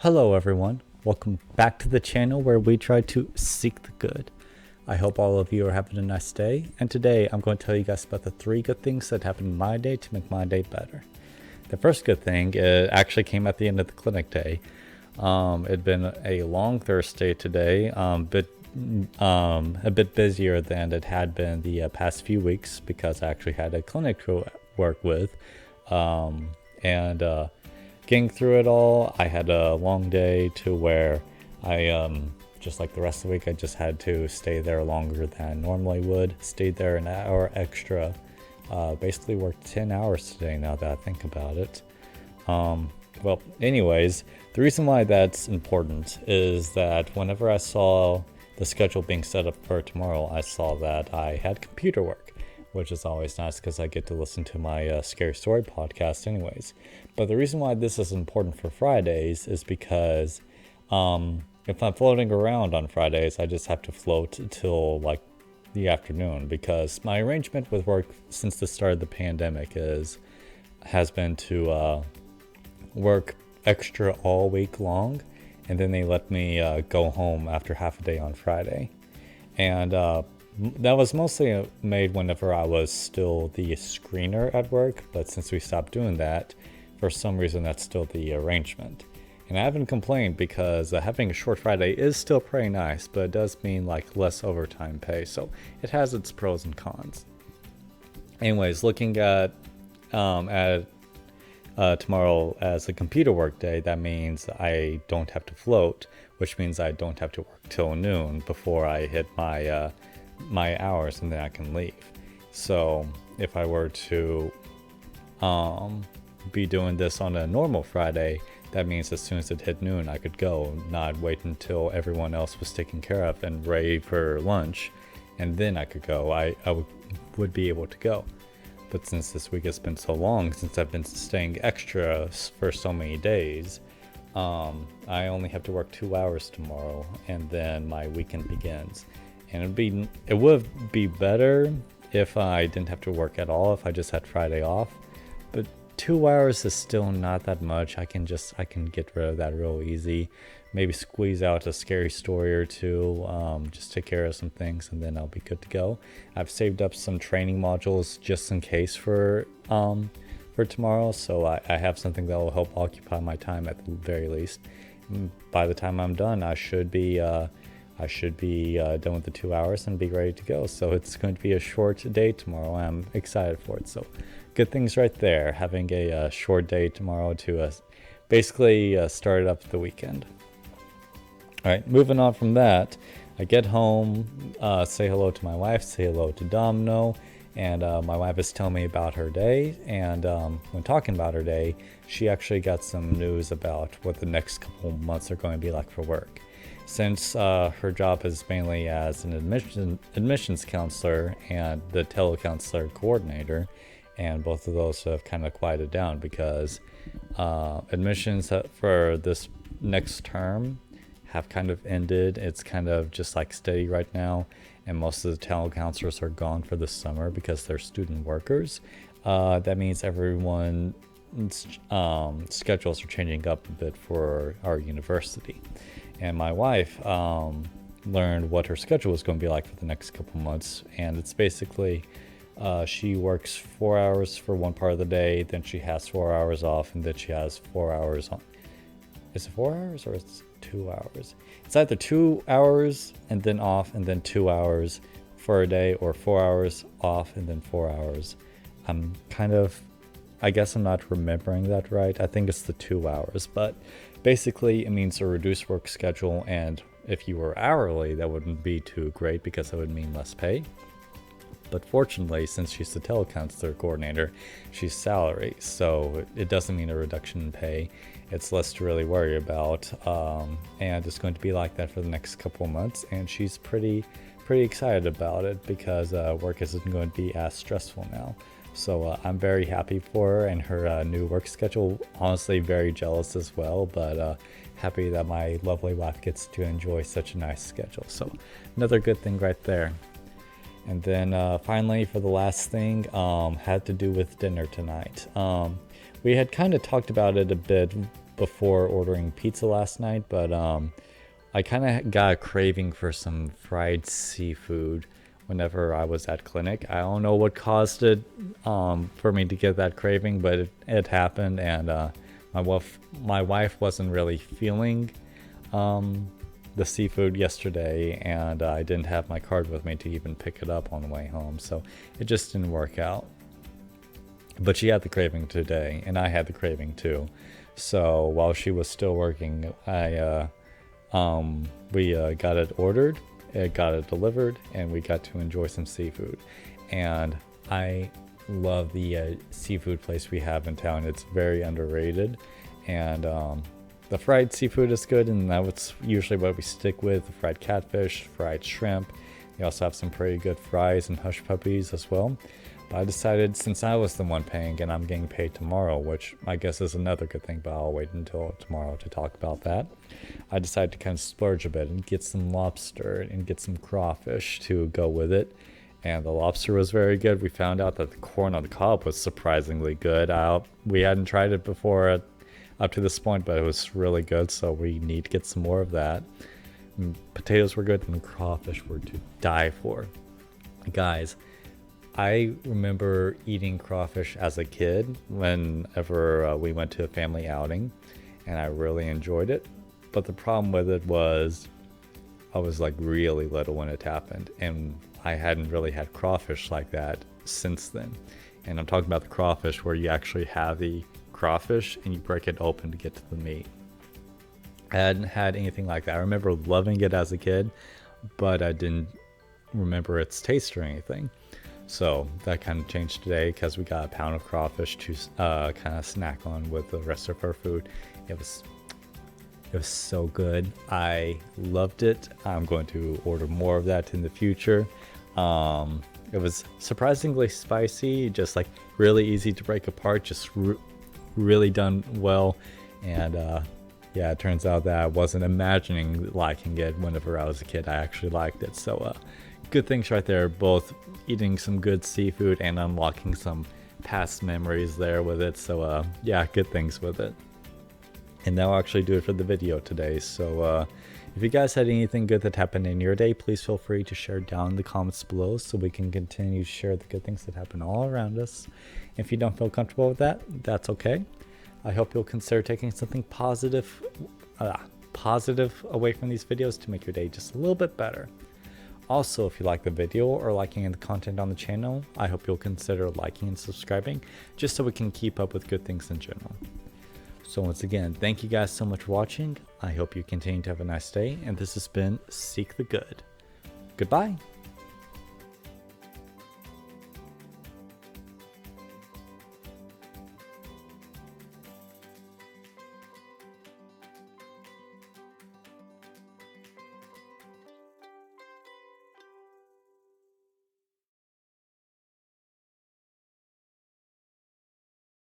Hello everyone, welcome back to the channel where we try to seek the good. I hope all of you are having a nice day, and today I'm going to tell you guys about the 3 good things that happened in my day to make my day better. The first good thing, it actually came at the end of the clinic day. It'd been a long Thursday today, a bit busier than it had been the past few weeks because I actually had a clinic to work with, getting through it all, I had a long day to where I, just like the rest of the week, I just had to stay there longer than I normally would. Stayed there an hour extra. Basically worked 10 hours today now that I think about it. Well, anyways, the reason why that's important is that whenever I saw the schedule being set up for tomorrow, I saw that I had computer work, which is always nice because I get to listen to my Scary Story podcast anyways. But the reason why this is important for Fridays is because if I'm floating around on Fridays, I just have to float till like the afternoon, because my arrangement with work since the start of the pandemic has been to work extra all week long, and then they let me go home after half a day on Friday. And that was mostly made whenever I was still the screener at work, but since we stopped doing that, for some reason that's still the arrangement. And I haven't complained because having a short Friday is still pretty nice, but it does mean like less overtime pay, so it has its pros and cons. Anyways, looking at tomorrow as a computer work day, that means I don't have to float, which means I don't have to work till noon before I hit my hours, and then I can leave. So if I were to be doing this on a normal Friday, that means as soon as it hit noon I could go, not wait until everyone else was taken care of and ready for lunch, and then I could go. I would be able to go. But since this week has been so long, since I've been staying extra for so many days, I only have to work 2 hours tomorrow, and then my weekend begins. And it would be better if I didn't have to work at all, if I just had Friday off. But 2 hours is still not that much. I can get rid of that real easy. Maybe squeeze out a scary story or two, just take care of some things, and then I'll be good to go. I've saved up some training modules just in case for tomorrow, so I have something that will help occupy my time at the very least. By the time I'm done, I should be done with the 2 hours and be ready to go. So it's going to be a short day tomorrow. I'm excited for it. So good things right there, having a short day tomorrow to basically start up the weekend. All right, moving on from that, I get home, say hello to my wife, say hello to Domino, and my wife is telling me about her day. And when talking about her day, she actually got some news about what the next couple months are going to be like for work. Since her job is mainly as an admissions counselor and the tele-counselor coordinator, and both of those have kind of quieted down because admissions for this next term have kind of ended. It's kind of just like steady right now, and most of the tele-counselors are gone for the summer because they're student workers. That means everyone's schedules are changing up a bit for our university. And my wife learned what her schedule was going to be like for the next couple months. And it's basically she works 4 hours for one part of the day, then she has 4 hours off, and then she has 4 hours on. Is it 4 hours or it's 2 hours? It's either 2 hours and then off and then 2 hours for a day, or 4 hours off and then 4 hours. I guess I'm not remembering that right. I think it's the 2 hours, but basically it means a reduced work schedule, and if you were hourly, that wouldn't be too great because that would mean less pay. But fortunately, since she's the tele-counselor coordinator, she's salary, so it doesn't mean a reduction in pay. It's less to really worry about, and it's going to be like that for the next couple of months, and she's pretty excited about it because work isn't going to be as stressful now. So I'm very happy for her and her new work schedule. Honestly, very jealous as well, but happy that my lovely wife gets to enjoy such a nice schedule. So another good thing right there. And then finally, for the last thing, had to do with dinner tonight. We had kind of talked about it a bit before ordering pizza last night, but I kind of got a craving for some fried seafood whenever I was at clinic. I don't know what caused it for me to get that craving, but it happened, and my wife wasn't really feeling the seafood yesterday, and I didn't have my card with me to even pick it up on the way home, so it just didn't work out. But she had the craving today, and I had the craving too. So while she was still working, we got it ordered, it got it delivered, and we got to enjoy some seafood. And I love the seafood place we have in town. It's very underrated, and the fried seafood is good, and that's usually what we stick with. The fried catfish, fried shrimp. They also have some pretty good fries and hush puppies as well. But I decided, since I was the one paying and I'm getting paid tomorrow, which I guess is another good thing, but I'll wait until tomorrow to talk about that. I decided to kind of splurge a bit and get some lobster and get some crawfish to go with it. And the lobster was very good. We found out that the corn on the cob was surprisingly good. We hadn't tried it before up to this point, but it was really good, so we need to get some more of that. And potatoes were good, and the crawfish were to die for. Guys, I remember eating crawfish as a kid whenever we went to a family outing, and I really enjoyed it. But the problem with it was I was like really little when it happened, and I hadn't really had crawfish like that since then. And I'm talking about the crawfish where you actually have the crawfish and you break it open to get to the meat. I hadn't had anything like that. I remember loving it as a kid, but I didn't remember its taste or anything. So that kind of changed today because we got a pound of crawfish to kind of snack on with the rest of our food. It was so good. I loved it. I'm going to order more of that in the future. It was surprisingly spicy, just like really easy to break apart, just really done well. And yeah, it turns out that I wasn't imagining liking it whenever I was a kid. I actually liked it. So good things right there, both eating some good seafood and unlocking some past memories there with it. So yeah, good things with it. And that'll actually do it for the video today. So if you guys had anything good that happened in your day, please feel free to share down in the comments below so we can continue to share the good things that happen all around us. If you don't feel comfortable with that, that's okay. I hope you'll consider taking something positive away from these videos to make your day just a little bit better. Also, if you like the video or liking the content on the channel, I hope you'll consider liking and subscribing just so we can keep up with good things in general. So once again, thank you guys so much for watching. I hope you continue to have a nice day, and this has been Seek the Good. Goodbye.